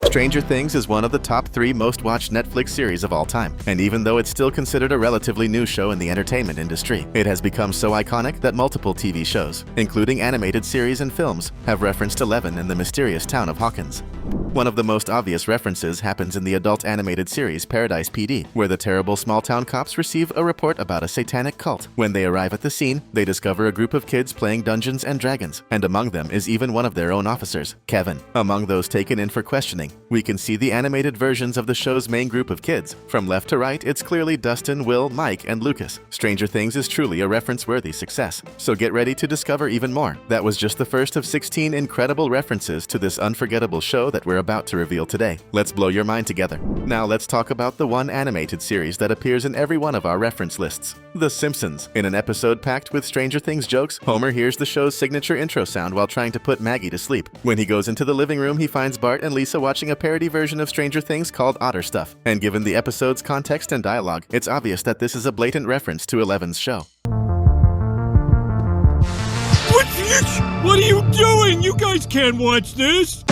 Stranger Things is one of the top 3 most watched Netflix series of all time, and even though it's still considered a relatively new show in the entertainment industry, it has become so iconic that multiple TV shows, including animated series and films, have referenced Eleven in the mysterious town of Hawkins. One of the most obvious references happens in the adult animated series Paradise PD, where the terrible small-town cops receive a report about a satanic cult. When they arrive at the scene, they discover a group of kids playing Dungeons and Dragons, and among them is even one of their own officers, Kevin. Among those taken in for questioning, we can see the animated versions of the show's main group of kids. From left to right, it's clearly Dustin, Will, Mike, and Lucas. Stranger Things is truly a reference-worthy success, so get ready to discover even more. That was just the first of 16 incredible references to this unforgettable show that we're about to reveal today. Let's blow your mind together. Now let's talk about the one animated series that appears in every one of our reference lists, The Simpsons. In an episode packed with Stranger Things jokes, Homer hears the show's signature intro sound while trying to put Maggie to sleep. When he goes into the living room, he finds Bart and Lisa watching a parody version of Stranger Things called Otter Stuff. And given the episode's context and dialogue, it's obvious that this is a blatant reference to Eleven's show. What are you doing? You guys can't watch this!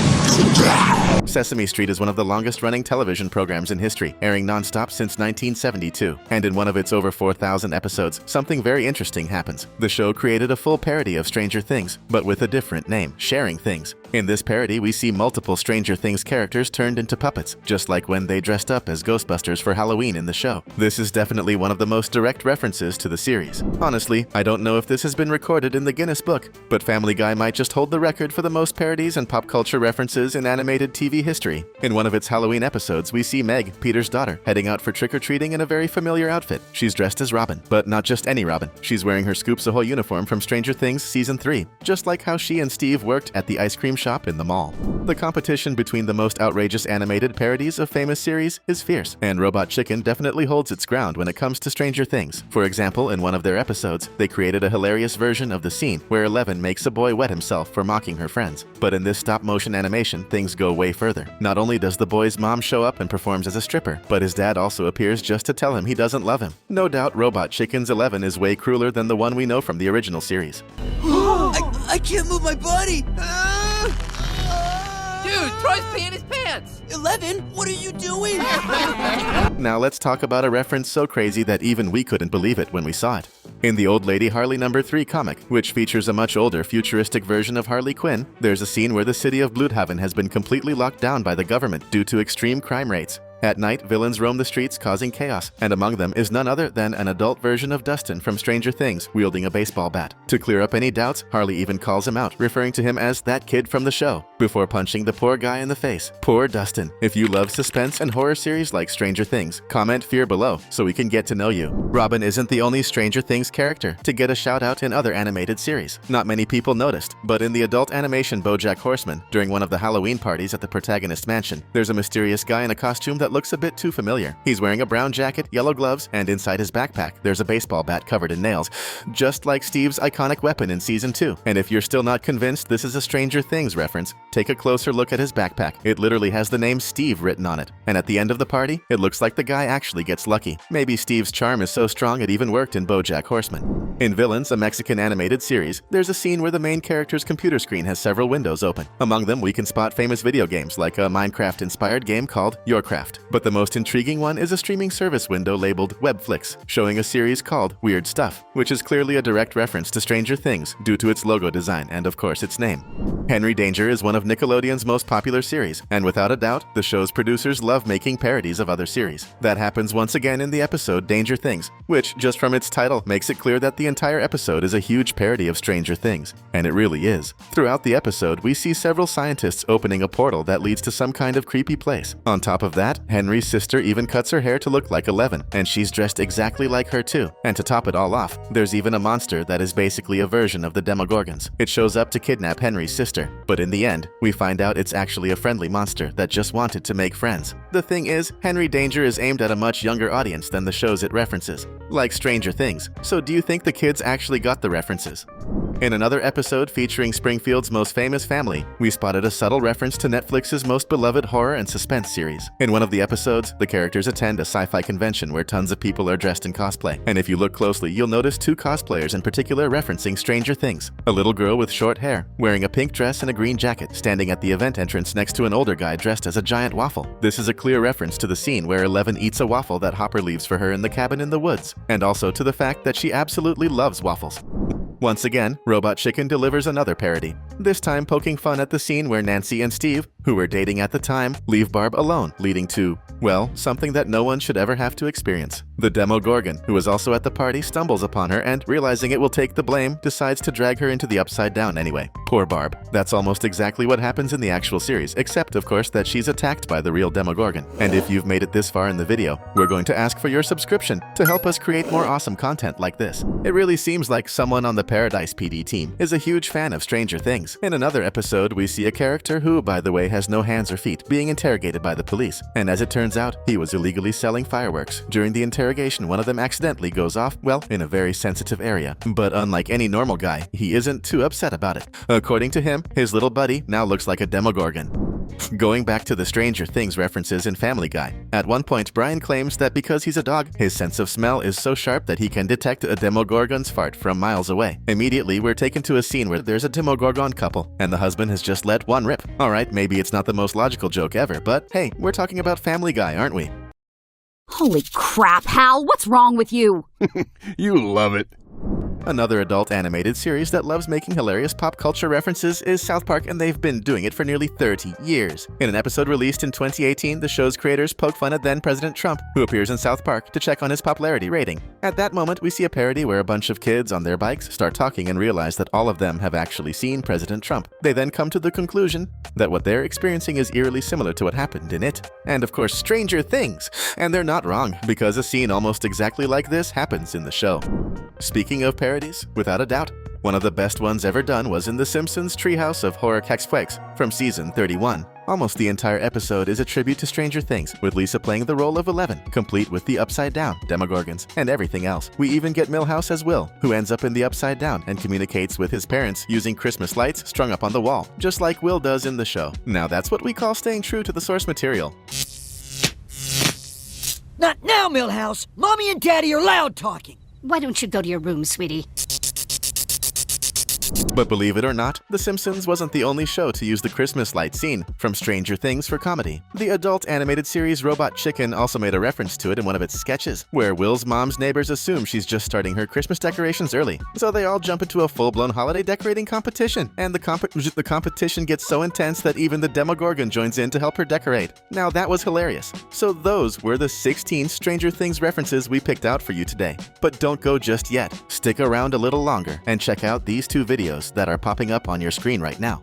Sesame Street is one of the longest-running television programs in history, airing non-stop since 1972. And in one of its over 4,000 episodes, something very interesting happens. The show created a full parody of Stranger Things, but with a different name, Sharing Things. In this parody, we see multiple Stranger Things characters turned into puppets, just like when they dressed up as Ghostbusters for Halloween in the show. This is definitely one of the most direct references to the series. Honestly, I don't know if this has been recorded in the Guinness Book, but Family Guy might just hold the record for the most parodies and pop culture references in animated TV history. In one of its Halloween episodes, we see Meg, Peter's daughter, heading out for trick-or-treating in a very familiar outfit. She's dressed as Robin, but not just any Robin. She's wearing her Scoops Ahoy uniform from Stranger Things Season 3, just like how she and Steve worked at the ice cream shop in the mall. The competition between the most outrageous animated parodies of famous series is fierce, and Robot Chicken definitely holds its ground when it comes to Stranger Things. For example, in one of their episodes, they created a hilarious version of the scene where Eleven makes a boy wet himself for mocking her friends. But in this stop-motion animation, things go way further. Not only does the boy's mom show up and performs as a stripper, but his dad also appears just to tell him he doesn't love him. No doubt Robot Chicken's Eleven is way crueler than the one we know from the original series. I can't move my body! Dude, Troy's peeing his pants! 11, what are you doing? Now let's talk about a reference so crazy that even we couldn't believe it when we saw it. In the Old Lady Harley No. 3 comic, which features a much older, futuristic version of Harley Quinn, there's a scene where the city of Bloodhaven has been completely locked down by the government due to extreme crime rates. At night, villains roam the streets causing chaos, and among them is none other than an adult version of Dustin from Stranger Things wielding a baseball bat. To clear up any doubts, Harley even calls him out, referring to him as that kid from the show, before punching the poor guy in the face. Poor Dustin. If you love suspense and horror series like Stranger Things, comment fear below so we can get to know you. Robin isn't the only Stranger Things character to get a shout-out in other animated series. Not many people noticed, but in the adult animation Bojack Horseman, during one of the Halloween parties at the protagonist's mansion, there's a mysterious guy in a costume that looks a bit too familiar. He's wearing a brown jacket, yellow gloves, and inside his backpack, there's a baseball bat covered in nails, just like Steve's iconic weapon in Season 2. And if you're still not convinced this is a Stranger Things reference, take a closer look at his backpack. It literally has the name Steve written on it. And at the end of the party, it looks like the guy actually gets lucky. Maybe Steve's charm is so strong it even worked in Bojack Horseman. In Villains, a Mexican animated series, there's a scene where the main character's computer screen has several windows open. Among them, we can spot famous video games like a Minecraft-inspired game called Yourcraft. But the most intriguing one is a streaming service window labeled Webflix, showing a series called Weird Stuff, which is clearly a direct reference to Stranger Things due to its logo design and, of course, its name. Henry Danger is one of Nickelodeon's most popular series, and without a doubt, the show's producers love making parodies of other series. That happens once again in the episode Danger Things, which, just from its title, makes it clear that the entire episode is a huge parody of Stranger Things, and it really is. Throughout the episode, we see several scientists opening a portal that leads to some kind of creepy place. On top of that, Henry's sister even cuts her hair to look like Eleven, and she's dressed exactly like her too. And to top it all off, there's even a monster that is basically a version of the Demogorgons. It shows up to kidnap Henry's sister, but in the end, we find out it's actually a friendly monster that just wanted to make friends. The thing is, Henry Danger is aimed at a much younger audience than the shows it references, like Stranger Things. So do you think the kids actually got the references? In another episode featuring Springfield's most famous family, we spotted a subtle reference to Netflix's most beloved horror and suspense series. In one of the episodes, the characters attend a sci-fi convention where tons of people are dressed in cosplay. And if you look closely, you'll notice two cosplayers in particular referencing Stranger Things. A little girl with short hair, wearing a pink dress and a green jacket, standing at the event entrance next to an older guy dressed as a giant waffle. This is a clear reference to the scene where Eleven eats a waffle that Hopper leaves for her in the cabin in the woods, and also to the fact that she absolutely loves waffles. Once again, Robot Chicken delivers another parody, this time poking fun at the scene where Nancy and Steve, who were dating at the time, leave Barb alone, leading to, well, something that no one should ever have to experience. The Demogorgon, who is also at the party, stumbles upon her and, realizing it will take the blame, decides to drag her into the Upside Down anyway. Poor Barb. That's almost exactly what happens in the actual series, except, of course, that she's attacked by the real Demogorgon. And if you've made it this far in the video, we're going to ask for your subscription to help us create more awesome content like this. It really seems like someone on the Paradise PD team is a huge fan of Stranger Things. In another episode, we see a character who, by the way, has no hands or feet, being interrogated by the police. And as it turns out, he was illegally selling fireworks. During the interrogation, one of them accidentally goes off, well, in a very sensitive area. But unlike any normal guy, he isn't too upset about it. According to him, his little buddy now looks like a Demogorgon. Going back to the Stranger Things references in Family Guy, at one point Brian claims that because he's a dog, his sense of smell is so sharp that he can detect a Demogorgon's fart from miles away. Immediately, we're taken to a scene where there's a Demogorgon couple, and the husband has just let one rip. Alright, maybe it's not the most logical joke ever, but hey, we're talking about Family Guy, aren't we? Holy crap, Hal, what's wrong with you? You love it. Another adult animated series that loves making hilarious pop culture references is South Park, and they've been doing it for nearly 30 years. In an episode released in 2018, the show's creators poke fun at then-President Trump, who appears in South Park to check on his popularity rating. At that moment, we see a parody where a bunch of kids on their bikes start talking and realize that all of them have actually seen President Trump. They then come to the conclusion that what they're experiencing is eerily similar to what happened in it. And of course, Stranger Things! And they're not wrong, because a scene almost exactly like this happens in the show. Speaking of parodies, without a doubt, one of the best ones ever done was in The Simpsons' Treehouse of Horror Hexflex from season 31. Almost the entire episode is a tribute to Stranger Things, with Lisa playing the role of 11, complete with the Upside Down, Demogorgons, and everything else. We even get Milhouse as Will, who ends up in the Upside Down and communicates with his parents using Christmas lights strung up on the wall, just like Will does in the show. Now that's what we call staying true to the source material. Not now, Milhouse. Mommy and Daddy are loud talking. Why don't you go to your room, sweetie? But believe it or not, The Simpsons wasn't the only show to use the Christmas light scene from Stranger Things for comedy. The adult animated series Robot Chicken also made a reference to it in one of its sketches, where Will's mom's neighbors assume she's just starting her Christmas decorations early, so they all jump into a full-blown holiday decorating competition, and the competition gets so intense that even the Demogorgon joins in to help her decorate. Now that was hilarious. So those were the 16 Stranger Things references we picked out for you today. But don't go just yet. Stick around a little longer and check out these two videos that are popping up on your screen right now.